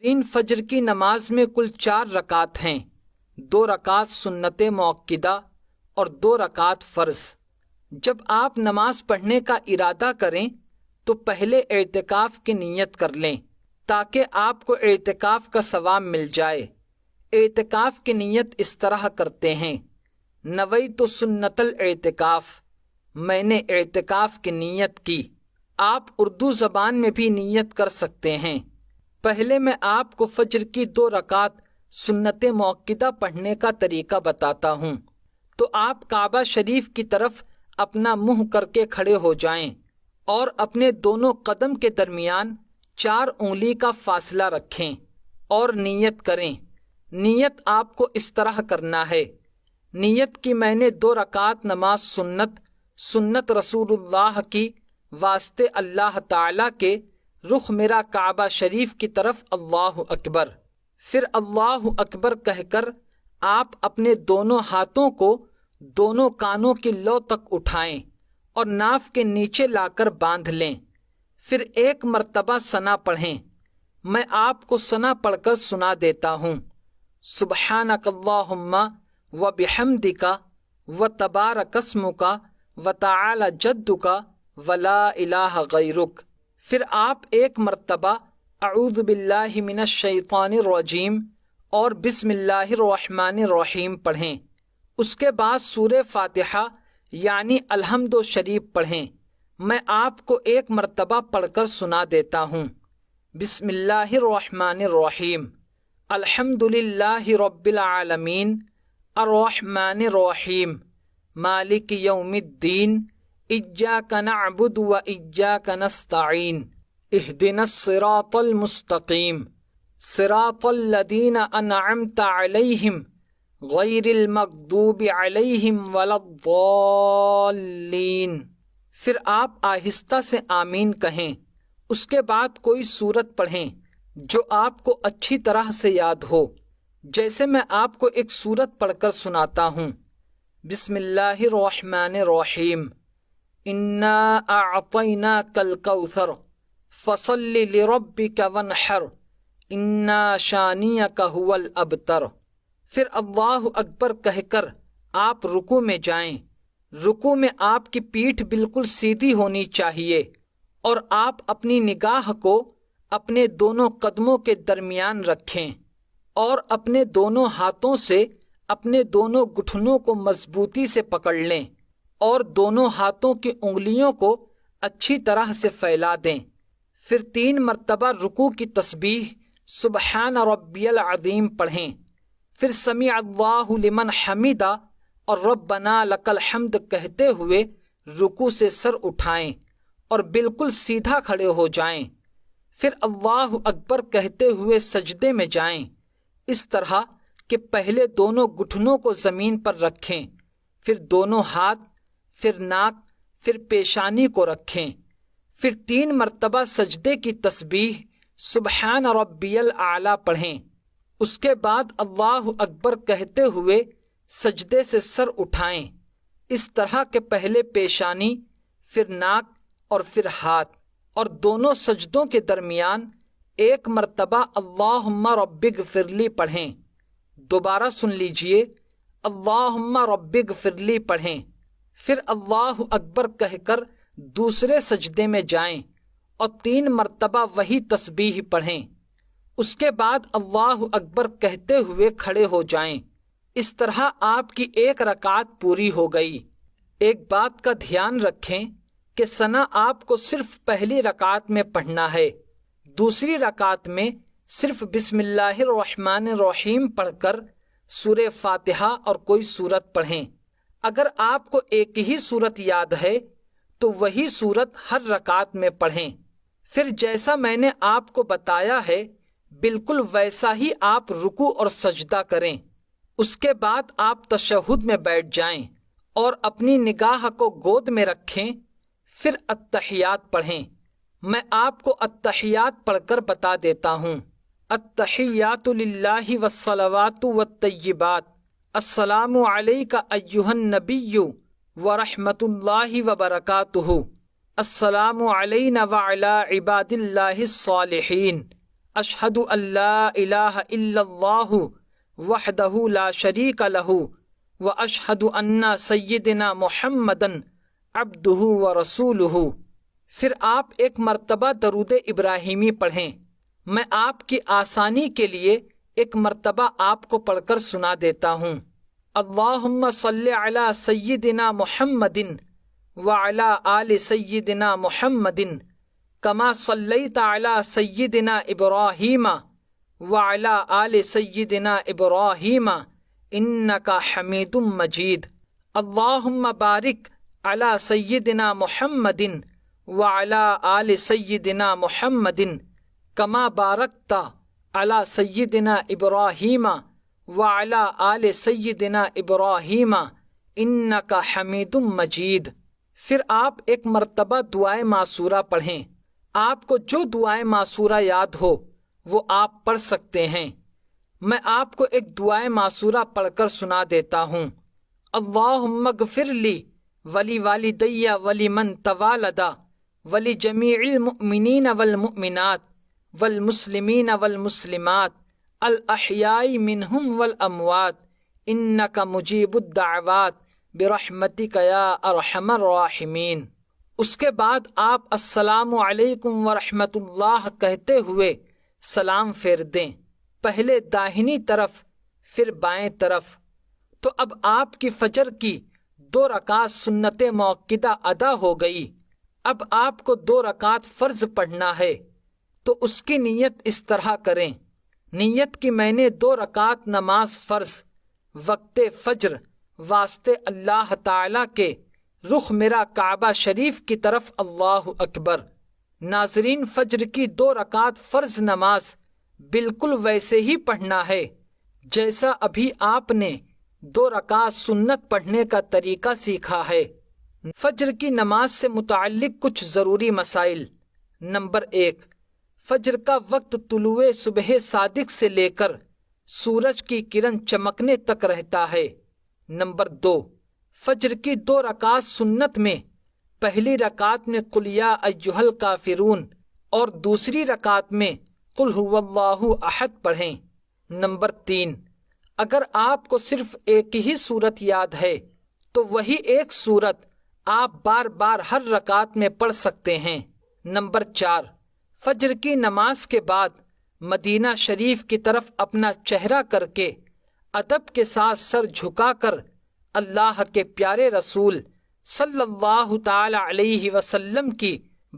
ترین فجر کی نماز میں کل 4 رکعت ہیں، 2 رکعت سنت مؤکدہ اور 2 رکعت فرض۔ جب آپ نماز پڑھنے کا ارادہ کریں تو پہلے اعتکاف کی نیت کر لیں تاکہ آپ کو اعتکاف کا ثواب مل جائے۔ اعتکاف کی نیت اس طرح کرتے ہیں: نویت سنت الاعتکاف، میں نے اعتکاف کی نیت کی۔ آپ اردو زبان میں بھی نیت کر سکتے ہیں۔ پہلے میں آپ کو فجر کی 2 رکعت سنت مؤکدہ پڑھنے کا طریقہ بتاتا ہوں۔ تو آپ کعبہ شریف کی طرف اپنا منہ کر کے کھڑے ہو جائیں اور اپنے دونوں قدم کے درمیان 4 انگلی کا فاصلہ رکھیں اور نیت کریں۔ نیت آپ کو اس طرح کرنا ہے: نیت کی میں نے 2 رکعت نماز سنت رسول اللہ کی واسطے اللہ تعالیٰ کے رخ میرا کعبہ شریف کی طرف اللہ اکبر۔ پھر اللہ اکبر کہہ کر آپ اپنے دونوں ہاتھوں کو دونوں کانوں کی لو تک اٹھائیں اور ناف کے نیچے لا کر باندھ لیں۔ پھر 1 مرتبہ ثنا پڑھیں۔ میں آپ کو ثنا پڑھ کر سنا دیتا ہوں: سبحانک اللہم و بحمدک و تبارک اسمک و تعالی جدک و لا الہ غیرک۔ پھر آپ 1 مرتبہ اعوذ باللہ من الشیطان الرجیم اور بسم اللہ الرحمن الرحیم پڑھیں۔ اس کے بعد سورہ فاتحہ یعنی الحمد شریف پڑھیں۔ میں آپ کو 1 مرتبہ پڑھ کر سنا دیتا ہوں: بسم اللہ الرحمن الرحیم، الحمد للہ رب العالمین، الرحمن الرحیم، مالک یوم الدین، ایاک نعبد و ایاک نستعین، اہدنا الصراط المستقیم، صراط الذین انعمت علیہم غیر المغضوب علیہم ولا الضالین۔ پھر آپ آہستہ سے آمین کہیں۔ اس کے بعد کوئی سورت پڑھیں جو آپ کو اچھی طرح سے یاد ہو، جیسے میں آپ کو ایک سورت پڑھ کر سناتا ہوں: بسم اللہ الرحمن الرحیم، انا اعطیناک الکوثر فصل لربک وانحر انا شانیک هو الابتر۔ پھر اللہ اکبر کہہ کر آپ رکوع میں جائیں۔ رکوع میں آپ کی پیٹھ بالکل سیدھی ہونی چاہیے اور آپ اپنی نگاہ کو اپنے دونوں قدموں کے درمیان رکھیں اور اپنے دونوں ہاتھوں سے اپنے دونوں گھٹنوں کو مضبوطی سے پکڑ لیں اور دونوں ہاتھوں کی انگلیوں کو اچھی طرح سے پھیلا دیں۔ پھر 3 مرتبہ رکوع کی تسبیح سبحان ربی العظیم پڑھیں۔ پھر سمیع اللہ لمن حمیدہ اور ربنا لک الحمد کہتے ہوئے رکوع سے سر اٹھائیں اور بالکل سیدھا کھڑے ہو جائیں۔ پھر اللہ اکبر کہتے ہوئے سجدے میں جائیں، اس طرح کہ پہلے دونوں گھٹنوں کو زمین پر رکھیں، پھر دونوں ہاتھ، پھر ناک، پھر پیشانی کو رکھیں۔ پھر 3 مرتبہ سجدے کی تسبیح سبحان ربی الاعلیٰ پڑھیں۔ اس کے بعد اللہ اکبر کہتے ہوئے سجدے سے سر اٹھائیں، اس طرح کہ پہلے پیشانی، پھر ناک اور پھر ہاتھ، اور دونوں سجدوں کے درمیان 1 مرتبہ اللہم رب اغفر لی پڑھیں۔ دوبارہ سن لیجئے، اللہم رب اغفر لی پڑھیں۔ پھر اللہ اکبر کہہ کر دوسرے سجدے میں جائیں اور 3 مرتبہ وہی تسبیح پڑھیں۔ اس کے بعد اللہ اکبر کہتے ہوئے کھڑے ہو جائیں۔ اس طرح آپ کی 1 رکعت پوری ہو گئی۔ ایک بات کا دھیان رکھیں کہ ثنا آپ کو صرف پہلی رکعت میں پڑھنا ہے۔ دوسری رکعت میں صرف بسم اللہ الرحمن الرحیم پڑھ کر سورہ فاتحہ اور کوئی سورت پڑھیں۔ اگر آپ کو ایک ہی سورت یاد ہے تو وہی سورت ہر رکعت میں پڑھیں۔ پھر جیسا میں نے آپ کو بتایا ہے بالکل ویسا ہی آپ رکوع اور سجدہ کریں۔ اس کے بعد آپ تشہد میں بیٹھ جائیں اور اپنی نگاہ کو گود میں رکھیں، پھر التحیات پڑھیں۔ میں آپ کو التحیات پڑھ کر بتا دیتا ہوں: التحیات للہ والصلوات والطیبات، السلام علیک ایہا النبی ورحمۃ اللہ وبرکاتہ، السلام علینا وعلی عباد اللہ الصالحین، اشہد ان لا الہ الا اللہ وحدہ لا شریک لہ واشہد ان سیدنا محمدً عبدہ ورسولہ۔ پھر آپ ایک مرتبہ درود ابراہیمی پڑھیں۔ میں آپ کی آسانی کے لیے ایک مرتبہ آپ کو پڑھ کر سنا دیتا ہوں۔ اللہم صلی علی سیدنا محمد وعلی آل سیدنا محمد کما صلیت علی سیدنا ابراہیم وعلی آل سیدنا ابراہیم انک حمید مجید۔ اللہم بارک علی سیدنا محمد وعلی آل سیدنا محمد کما بارکت علی سیدنا ابراہیم وعلی آل سیدنا ابراہیم انک حمید مجید۔ پھر آپ ایک مرتبہ دعائے معصورہ پڑھیں۔ آپ کو جو دعائے معصورہ یاد ہو وہ آپ پڑھ سکتے ہیں۔ میں آپ کو ایک دعائے معصورہ پڑھ کر سنا دیتا ہوں۔ اللہم اغفر لی ولی والدی ولمن توالدا ولجمیع المؤمنین والمؤمنات والمسلمین والمسلمات الاحیاء منہم والاموات انک مجیب الدعوات برحمتک یا ارحم الراحمین۔ اس کے بعد آپ السلام علیکم ورحمۃ اللہ کہتے ہوئے سلام پھیر دیں، پہلے داہنی طرف پھر بائیں طرف۔ تو اب آپ کی فجر کی 2 رکعت سنت موقدہ ادا ہو گئی۔ اب آپ کو 2 رکعت فرض پڑھنا ہے، تو اس کی نیت اس طرح کریں۔ نیت کی میں نے 2 رکعت نماز فرض وقت فجر واسطے اللہ تعالیٰ کے رخ میرا کعبہ شریف کی طرف اللہ اکبر۔ ناظرین، فجر کی 2 رکعت فرض نماز بالکل ویسے ہی پڑھنا ہے جیسا ابھی آپ نے 2 رکعت سنت پڑھنے کا طریقہ سیکھا ہے۔ فجر کی نماز سے متعلق کچھ ضروری مسائل۔ نمبر 1، فجر کا وقت طلوع صبح صادق سے لے کر سورج کی کرن چمکنے تک رہتا ہے۔ نمبر 2، فجر کی 2 رکعت سنت میں پہلی رکعت میں قل یا ایھا الکافرون اور دوسری رکعت میں قل ھو اللہ احد پڑھیں۔ نمبر 3، اگر آپ کو صرف ایک ہی سورت یاد ہے تو وہی ایک سورت آپ بار بار ہر رکعت میں پڑھ سکتے ہیں۔ نمبر 4، فجر کی نماز کے بعد مدینہ شریف کی طرف اپنا چہرہ کر کے ادب کے ساتھ سر جھکا کر اللہ کے پیارے رسول صلی اللہ تعالی علیہ وسلم کی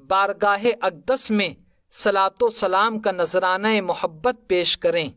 بارگاہ اقدس میں صلاۃ و سلام کا نذرانہ محبت پیش کریں۔